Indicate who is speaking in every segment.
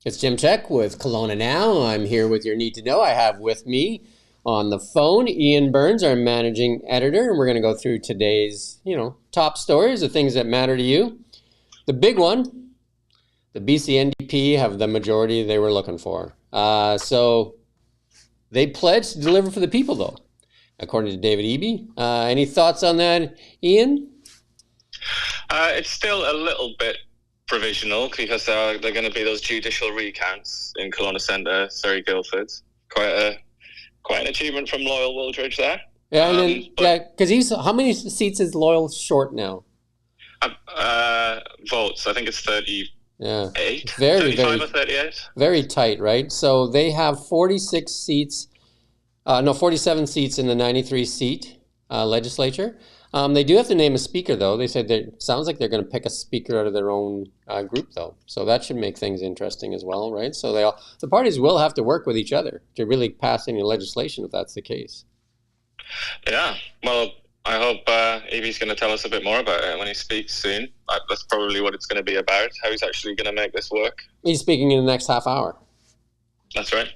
Speaker 1: It's Jim Check with Kelowna Now. I'm here with your Need to Know. I have with me on the phone Ian Burns, our managing editor, and we're going to go through today's, top stories, the things that matter to you. The big one, the BC NDP have the majority they were looking for. So they pledged to deliver for the people, though, according to David Eby. Any thoughts on that, Ian?
Speaker 2: It's still a little bit provisional because they're going to be those judicial recounts in Kelowna Centre, Surrey Guildford. Quite an achievement from Loyal Wooldridge there.
Speaker 1: Yeah, because how many seats is Loyal short now?
Speaker 2: Votes, I think it's 38.
Speaker 1: Yeah,
Speaker 2: 35 or 38.
Speaker 1: Very tight, right? So they have 47 seats in the 93-seat legislature. They do have to name a speaker, though. They said it sounds like they're going to pick a speaker out of their own group, though. So that should make things interesting as well, right? So the parties will have to work with each other to really pass any legislation if that's the case.
Speaker 2: Yeah, well, I hope Eby's going to tell us a bit more about it when he speaks soon. That's probably what it's going to be about, how he's actually going to make this work. He's
Speaker 1: speaking in the next half hour.
Speaker 2: That's right.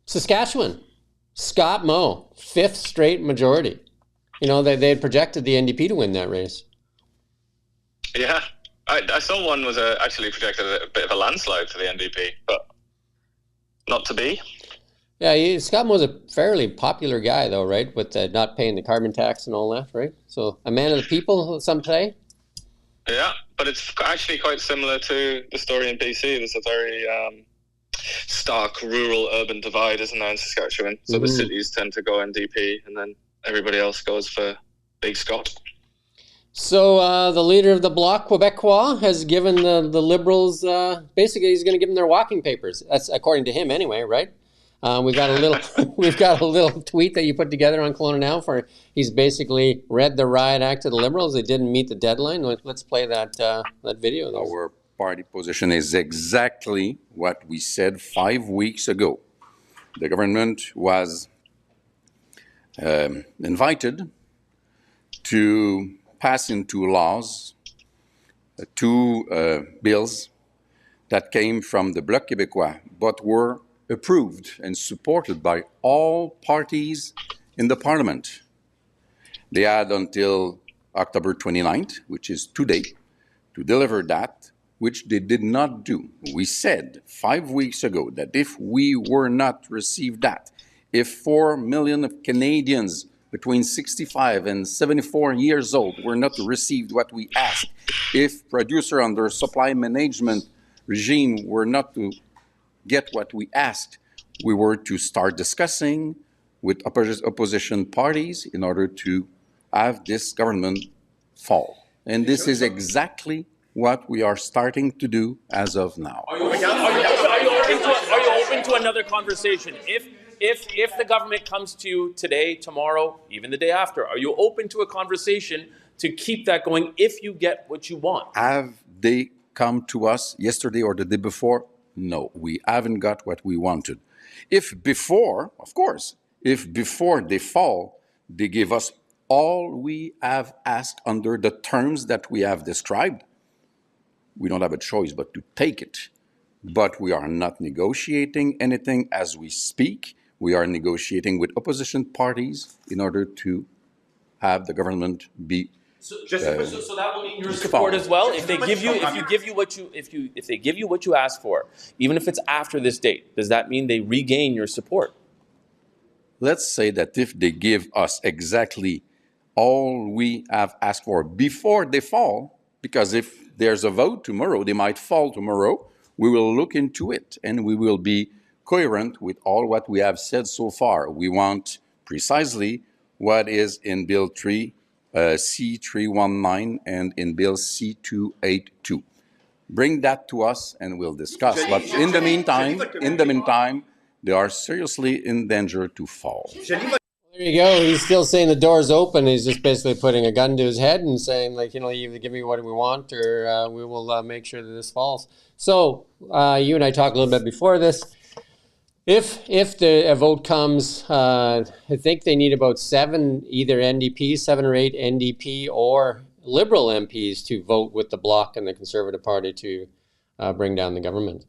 Speaker 1: Saskatchewan, Scott Moe, 5th straight majority. They had projected the NDP to win that race.
Speaker 2: Yeah, I saw one was actually projected a bit of a landslide for the NDP, but not to be.
Speaker 1: Yeah, Scott Moe's a fairly popular guy, though, right? With not paying the carbon tax and all that, right? So a man of the people, some say.
Speaker 2: Yeah, but it's actually quite similar to the story in BC. There's a very stark rural-urban divide, isn't there, in Saskatchewan? So the cities tend to go NDP, and then everybody else goes for Big Scott.
Speaker 1: So the leader of the Bloc Québécois has given the Liberals, basically he's going to give them their walking papers. That's according to him anyway, right? We've got a little tweet that you put together on Kelowna Now for he's basically read the riot act to the Liberals. They didn't meet the deadline. Let's play that video.
Speaker 3: Our party position is exactly what we said 5 weeks ago. The government was invited to pass into laws two bills that came from the Bloc Québécois, but were approved and supported by all parties in the parliament. They had until October 29th, which is today, to deliver that, which they did not do. We said 5 weeks ago that if we were not received that, if 4 million of Canadians between 65 and 74 years old were not received what we asked, if producer under supply management regime were not to get what we asked, we were to start discussing with opposition parties in order to have this government fall. And this is exactly what we are starting to do as of now.
Speaker 4: Are you open to another conversation? If the government comes to you today, tomorrow, even the day after, are you open to a conversation to keep that going if you get what you want?
Speaker 3: Have they come to us yesterday or the day before? No, we haven't got what we wanted. If before they fall, they give us all we have asked under the terms that we have described, we don't have a choice but to take it. But we are not negotiating anything as we speak. We are negotiating with opposition parties in order to have the government be.
Speaker 4: So that will mean your support as well. If they give you what you ask for, even if it's after this date, does that mean they regain your support?
Speaker 3: Let's say that if they give us exactly all we have asked for before they fall, because if there's a vote tomorrow, they might fall tomorrow. We will look into it and we will be coherent with all what we have said so far. We want precisely what is in Bill 3. C319 and in Bill C282. Bring that to us and we'll discuss. But in the meantime, they are seriously in danger to fall.
Speaker 1: There you go. He's still saying the door's open. He's just basically putting a gun to his head and saying, you either give me what we want or we will make sure that this falls. So you and I talked a little bit before this. If a vote comes, I think they need about 7 or 8 NDP or Liberal MPs to vote with the Bloc and the Conservative Party to bring down the government.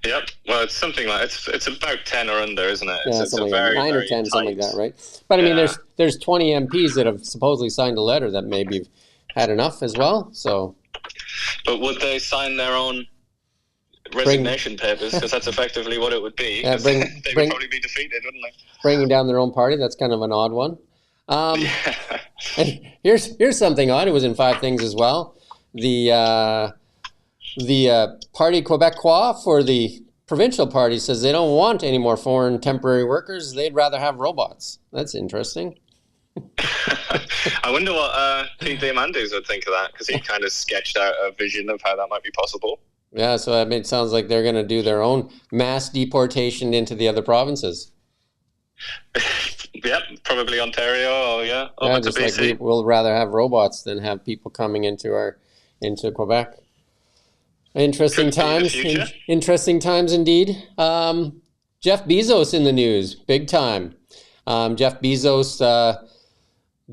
Speaker 2: Yep. Well, it's something like it's about 10 or under, isn't it?
Speaker 1: Yeah,
Speaker 2: It's a
Speaker 1: something like
Speaker 2: very,
Speaker 1: 9 or
Speaker 2: very
Speaker 1: 10, something like
Speaker 2: tight.
Speaker 1: that, right? But I mean,
Speaker 2: Yeah.
Speaker 1: there's 20 MPs that have supposedly signed a letter that maybe have had enough as well. So,
Speaker 2: But would they sign their own
Speaker 1: bring
Speaker 2: resignation papers? Because that's effectively what it would be.
Speaker 1: yeah,
Speaker 2: 'Cause they would probably be defeated, wouldn't they?
Speaker 1: bringing down their own party. That's kind of an odd one.
Speaker 2: Yeah.
Speaker 1: And here's something odd. It was in Five Things as well. The Parti Québécois for the provincial party says they don't want any more foreign temporary workers. They'd rather have robots. That's interesting.
Speaker 2: I wonder what Pete Diamandis would think of that, because he kind of sketched out a vision of how that might be possible.
Speaker 1: Yeah, so I mean, it sounds like they're going to do their own mass deportation into the other provinces.
Speaker 2: Yep, probably Ontario or
Speaker 1: Yeah,
Speaker 2: over to
Speaker 1: just
Speaker 2: BC.
Speaker 1: like we'll rather have robots than have people coming into Quebec. Interesting
Speaker 2: Could be the
Speaker 1: times.
Speaker 2: future.
Speaker 1: Interesting times indeed. Jeff Bezos in the news, big time. Jeff Bezos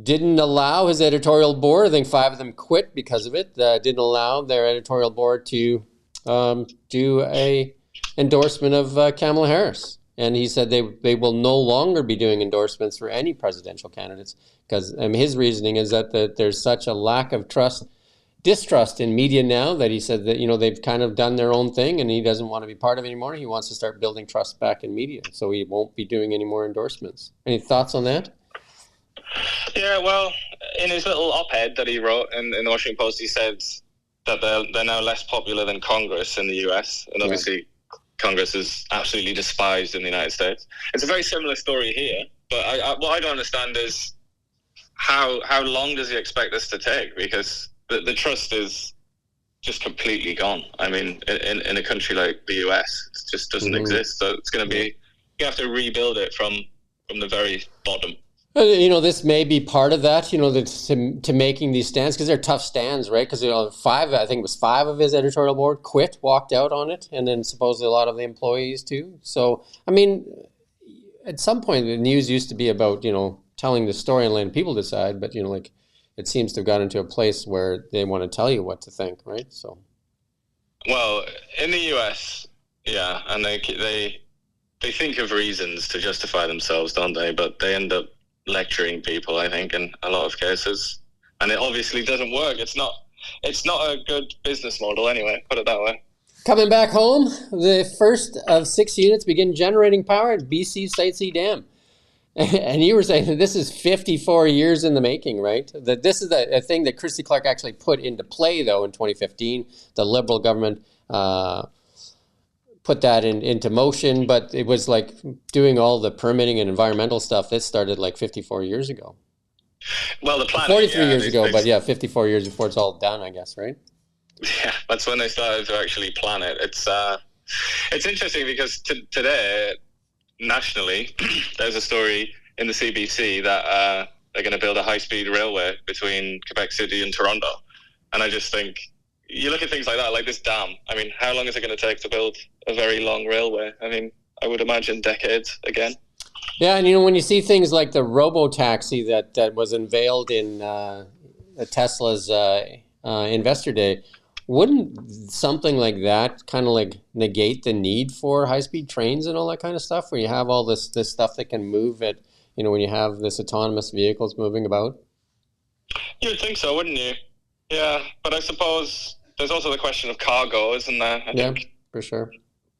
Speaker 1: didn't allow his editorial board, I think 5 of them quit because of it, didn't allow their editorial board to do a endorsement of Kamala Harris. And he said they will no longer be doing endorsements for any presidential candidates because his reasoning is that there's such a lack of distrust in media now that he said that, they've kind of done their own thing and he doesn't want to be part of it anymore. He wants to start building trust back in media. So he won't be doing any more endorsements. Any thoughts on that?
Speaker 2: Yeah, well, in his little op-ed that he wrote in the Washington Post, he said that they're now less popular than Congress in the US. And obviously Congress is absolutely despised in the United States. It's a very similar story here. But what I don't understand is how long does he expect this to take? Because the trust is just completely gone. I mean, in a country like the US, it just doesn't exist. So it's going to be, you have to rebuild it from the very bottom.
Speaker 1: This may be part of that, to making these stands, because they're tough stands, right? Because, I think it was 5 of his editorial board walked out on it, and then supposedly a lot of the employees too. So, I mean, at some point, the news used to be about, telling the story and letting people decide, but, it seems to have gotten to a place where they want to tell you what to think, right? So,
Speaker 2: well, in the US, yeah, and they think of reasons to justify themselves, don't they? But they end up lecturing people, I think, in a lot of cases, and it obviously doesn't work. It's not a good business model anyway, put it that way.
Speaker 1: Coming back home, the first of 6 units begin generating power at BC Site C Dam. And you were saying that this is 54 years in the making, right? That this is a thing that Christy Clark actually put into play, though, in 2015. The Liberal government put that into motion, but it was like doing all the permitting and environmental stuff. This started like 54 years ago.
Speaker 2: Well, the planning,
Speaker 1: 43 years ago, but yeah, 54 years before it's all done, I guess, right?
Speaker 2: Yeah, that's when they started to actually plan it. It's interesting because today, nationally, there's a story in the CBC that they're going to build a high-speed railway between Quebec City and Toronto. And I just think, you look at things like that, like this dam. I mean, how long is it going to take to build a very long railway? I mean, I would imagine decades again.
Speaker 1: Yeah, and when you see things like the robo-taxi that was unveiled in Tesla's Investor Day, wouldn't something like that kind of like negate the need for high-speed trains and all that kind of stuff, where you have all this stuff that can move at, when you have this autonomous vehicles moving about?
Speaker 2: You would think so, wouldn't you? Yeah, but I suppose there's also the question of cargo, isn't there? I think
Speaker 1: for sure.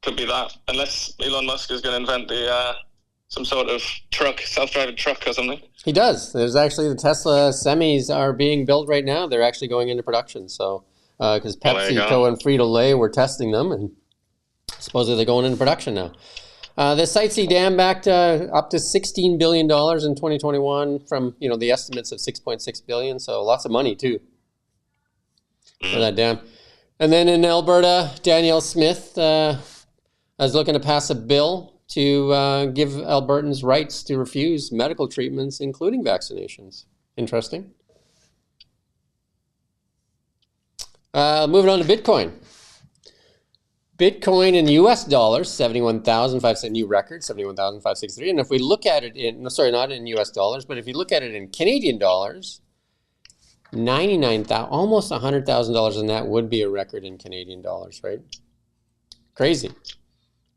Speaker 2: Could be that, unless Elon Musk is going to invent some sort of self-driving truck or something. He
Speaker 1: does. There's actually the Tesla semis are being built right now. They're actually going into production. So, because PepsiCo and Frito-Lay were testing them, and supposedly they're going into production now. The Site C Dam backed up to $16 billion in 2021 from, the estimates of $6.6 billion. So lots of money too for that dam. And then in Alberta, Danielle Smith is looking to pass a bill to give Albertans rights to refuse medical treatments, including vaccinations. Interesting. Moving on to Bitcoin. Bitcoin in US dollars, 71,500, new record, 71,563. And if we look at it not in US dollars, but if you look at it in Canadian dollars, 99,000, almost $100,000, and that would be a record in Canadian dollars, right? Crazy.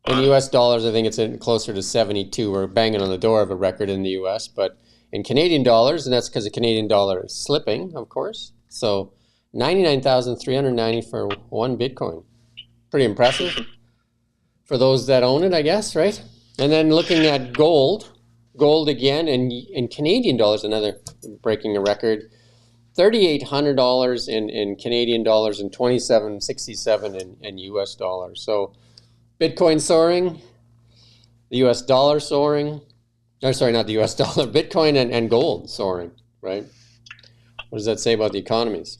Speaker 1: In U.S. dollars, I think it's closer to 72. We're banging on the door of a record in the U.S., but in Canadian dollars, and that's because the Canadian dollar is slipping, of course. So 99,390 for one Bitcoin. Pretty impressive for those that own it, I guess, right? And then looking at gold again, and in Canadian dollars, another breaking a record. $3,800 in Canadian dollars and $2,767 in U.S. dollars. So Bitcoin soaring, the U.S. dollar soaring. Or sorry, not the U.S. dollar. Bitcoin and gold soaring, right? What does that say about the economies?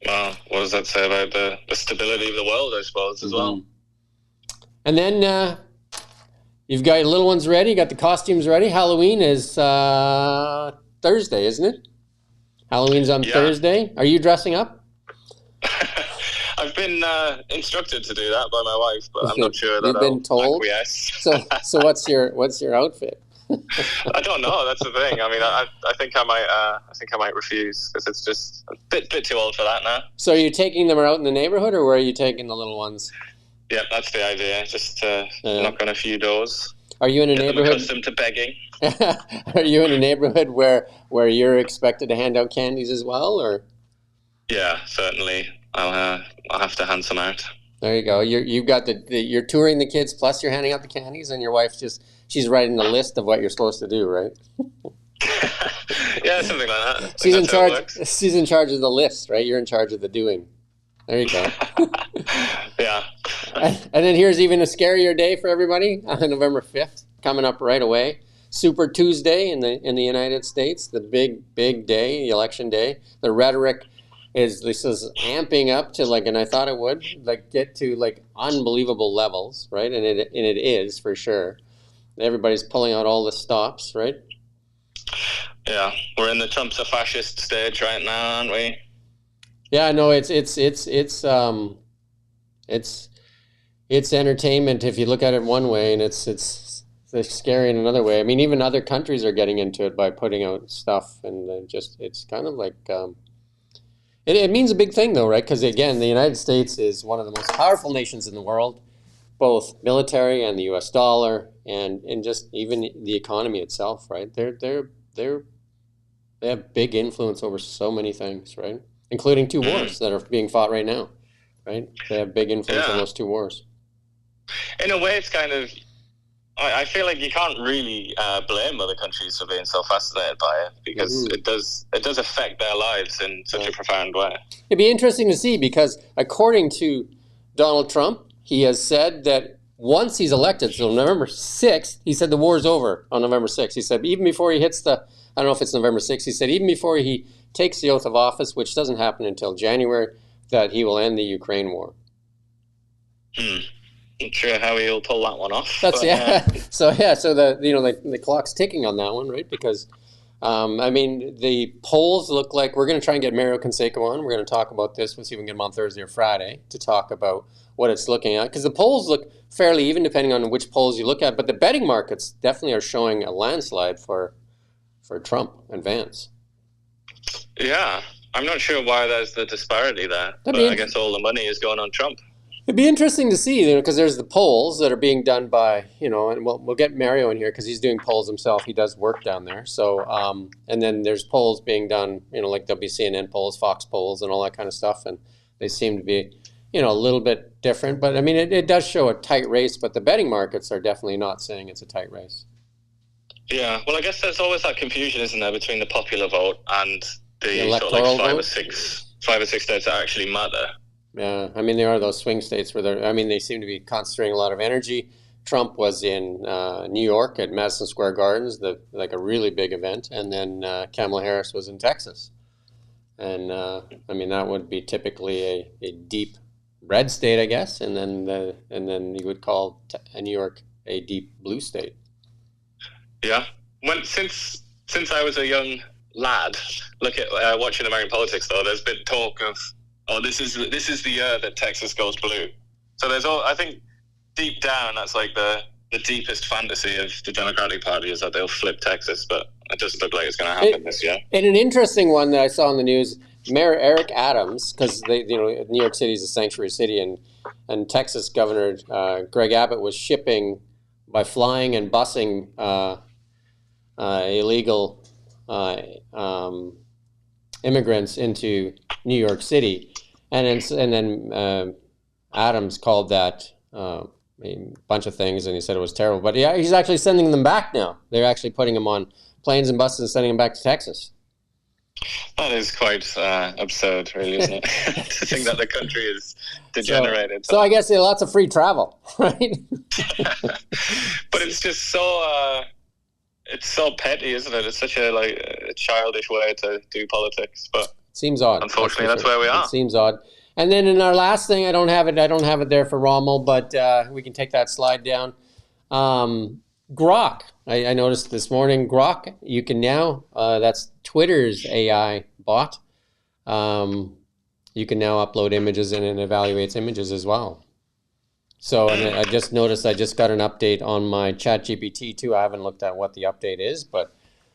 Speaker 2: Well, what does that say about the stability of the world, I suppose, as well?
Speaker 1: And then you've got your little ones ready. You got the costumes ready. Halloween is Thursday, isn't it? Halloween's on Thursday. Are you dressing up?
Speaker 2: I've been instructed to do that by my wife, but I'm not sure that
Speaker 1: You've been told?
Speaker 2: acquiesce.
Speaker 1: So what's your outfit?
Speaker 2: I don't know. That's the thing. I mean, I think I might refuse because it's just a bit too old for that now.
Speaker 1: So are you taking them out in the neighborhood, or where are you taking the little ones?
Speaker 2: Yeah, that's the idea. Just knock on a few doors.
Speaker 1: Are you in a neighborhood?
Speaker 2: Them accustomed to begging.
Speaker 1: Are you in a neighborhood where you're expected to hand out candies as well, or?
Speaker 2: Yeah, certainly. I'll have to hand some out.
Speaker 1: There you go. You've got you're touring the kids, plus you're handing out the candies, and your wife she's writing the list of what you're supposed to do, right?
Speaker 2: Yeah, something like that.
Speaker 1: She's in charge. She's in charge of the list, right? You're in charge of the doing. There you go.
Speaker 2: Yeah.
Speaker 1: And then here's even a scarier day for everybody on November 5th, coming up right away. Super Tuesday in the United States, the big day, the election day. The rhetoric is amping up to and I thought it would get to unbelievable levels, right? And it is for sure. Everybody's pulling out all the stops, right?
Speaker 2: Yeah, we're in the Trump's a fascist stage right now, aren't we?
Speaker 1: Yeah, no, it's entertainment if you look at it one way, and it's scary in another way. I mean, even other countries are getting into it by putting out stuff, and it's kind of it means a big thing though, right? Because again, the United States is one of the most powerful nations in the world, both military and the U.S. dollar, and just even the economy itself, right? They have big influence over so many things, right? Including two wars that are being fought right now, right? They have big influence on those two wars.
Speaker 2: In a way, it's kind of, I feel like you can't really blame other countries for being so fascinated by it, because it does affect their lives in such a profound way.
Speaker 1: It'd be interesting to see, because according to Donald Trump, he has said that once he's elected, so November 6th, he said the war is over on November 6th. He said even before he hits I don't know if it's November 6th, he said even before he takes the oath of office, which doesn't happen until January, that he will end the Ukraine war.
Speaker 2: Not sure how he'll pull that one off.
Speaker 1: So the clock's ticking on that one, right? Because I mean, the polls look like we're going to try and get Mario Canseco on. We're going to talk about this. We'll see if we can get him on Thursday or Friday to talk about what it's looking at, because the polls look fairly even depending on which polls you look at. But the betting markets definitely are showing a landslide for Trump and Vance.
Speaker 2: Yeah, I'm not sure why there's the disparity there, but I guess all the money is going on Trump.
Speaker 1: It'd be interesting to see, because there's the polls that are being done by, and we'll get Mario in here because he's doing polls himself. He does work down there. So, and then there's polls being done, like there'll be CNN polls, Fox polls, and all that kind of stuff, and they seem to be, a little bit different. But I mean, it does show a tight race, but the betting markets are definitely not saying it's a tight race.
Speaker 2: Yeah, well, I guess there's always that confusion, isn't there, between the popular vote and the
Speaker 1: electoral
Speaker 2: five
Speaker 1: vote?
Speaker 2: or six states that actually matter.
Speaker 1: Yeah, I mean, there are those swing states where they seem to be concentrating a lot of energy. Trump was in New York at Madison Square Gardens, a really big event, and then Kamala Harris was in Texas. And I mean, that would be typically a deep red state, I guess, and then you would call New York a deep blue state.
Speaker 2: Yeah, since I was a young lad, look at watching American politics. Though there's been talk of, this is the year that Texas goes blue. So I think deep down that's like the deepest fantasy of the Democratic Party is that they'll flip Texas, but it doesn't look like it's going to happen this year.
Speaker 1: And an interesting one that I saw in the news, Mayor Eric Adams, because New York City is a sanctuary city, and and Texas Governor Greg Abbott was shipping by flying and busing illegal immigrants into New York City, and then Adams called that a bunch of things, and he said it was terrible. But yeah, he's actually sending them back now. They're actually putting them on planes and buses and sending them back to Texas.
Speaker 2: That is quite absurd, really, isn't it? To think that the country is degenerated.
Speaker 1: So I guess lots of free travel, right?
Speaker 2: But it's just so it's so petty, isn't it? It's such a childish way to do politics. But
Speaker 1: seems odd.
Speaker 2: Unfortunately, that's where we are.
Speaker 1: It seems odd. And then in our last thing, I don't have it there for Rommel, but we can take that slide down. Grok. I noticed this morning, Grok, you can now, that's Twitter's AI bot. You can now upload images and it evaluates images as well. So, and I just noticed I just got an update on my ChatGPT too. I haven't looked at what the update is, but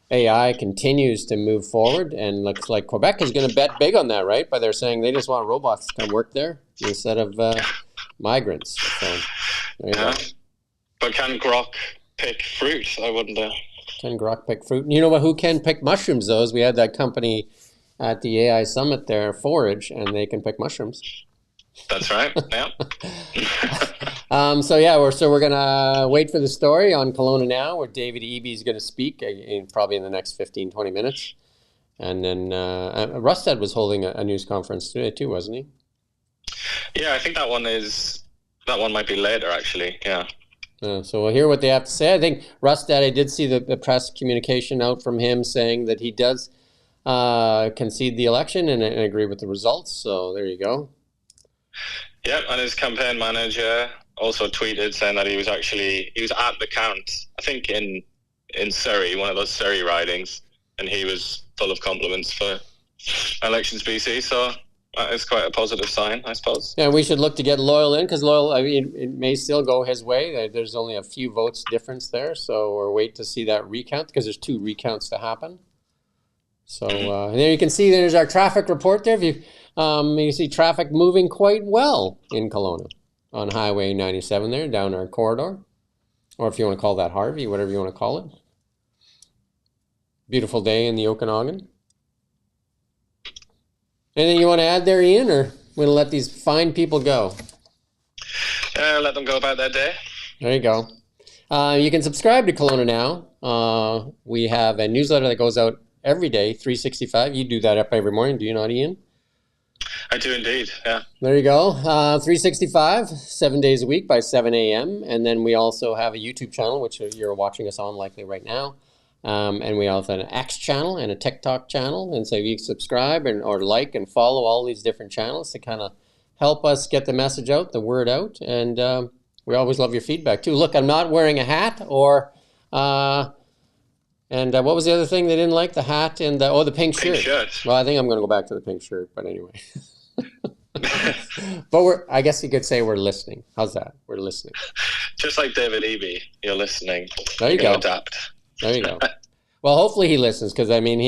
Speaker 1: AI continues to move forward, and looks like Quebec is going to bet big on that, right? But they're saying they just want robots to come work there instead of migrants. So, there you go.
Speaker 2: But can Grok pick fruit? I wonder.
Speaker 1: Can Grok pick fruit? You know what? Who can pick mushrooms? Though, is we had that company at the AI summit there, Forage, and they can pick mushrooms.
Speaker 2: That's right. Yeah.
Speaker 1: We're gonna wait for the story on Kelowna Now, where David Eby is gonna speak probably in the next 15, 20 minutes, and then Rustad was holding a news conference today too, wasn't he?
Speaker 2: Yeah, I think that one might be later actually. Yeah.
Speaker 1: So we'll hear what they have to say. I think Rustad, I did see the press communication out from him saying that he does concede the election and agree with the results. So there you go.
Speaker 2: Yep, and his campaign manager also tweeted saying that he was at the count, I think in Surrey, one of those Surrey ridings, and he was full of compliments for Elections BC. So that is quite a positive sign, I suppose.
Speaker 1: Yeah, we should look to get Loyal in, because Loyal, I mean, it may still go his way. There's only a few votes difference there, so we'll wait to see that recount, because there's 2 recounts to happen. So and there you can see there's our traffic report there. If you see traffic moving quite well in Kelowna on Highway 97 there, down our corridor. Or if you want to call that Harvey, whatever you want to call it. Beautiful day in the Okanagan. Anything you want to add there, Ian, or we're going to let these fine people go?
Speaker 2: Let them go about their day.
Speaker 1: There you go. You can subscribe to Kelowna Now. We have a newsletter that goes out every day, 365. You do that up every morning, do you not, Ian?
Speaker 2: I do indeed, yeah.
Speaker 1: There you go. 365, 7 days a week by 7 a.m. And then we also have a YouTube channel, which you're watching us on likely right now. And we also have an X channel and a TikTok channel. And so you subscribe or like and follow all these different channels to kind of help us get the message out, the word out. And we always love your feedback too. Look, I'm not wearing a hat or... And what was the other thing they didn't like? The hat and the pink shirt. Well, I think I'm going to go back to the pink shirt, but anyway. But I guess you could say we're listening. How's that? We're listening.
Speaker 2: Just like David Eby, you're listening.
Speaker 1: There you go.
Speaker 2: Adapt.
Speaker 1: There you go. Well, hopefully he listens, because I mean,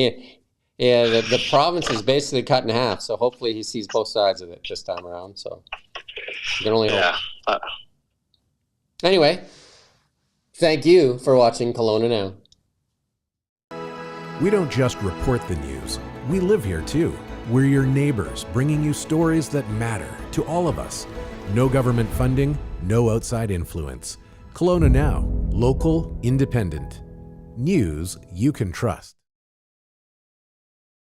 Speaker 1: the province is basically cut in half, so hopefully he sees both sides of it this time around. So you can only hope.
Speaker 2: Yeah.
Speaker 1: Anyway, thank you for watching Kelowna Now.
Speaker 5: We don't just report the news, we live here too. We're your neighbors, bringing you stories that matter to all of us. No government funding, no outside influence. Kelowna Now, local, independent. News you can trust.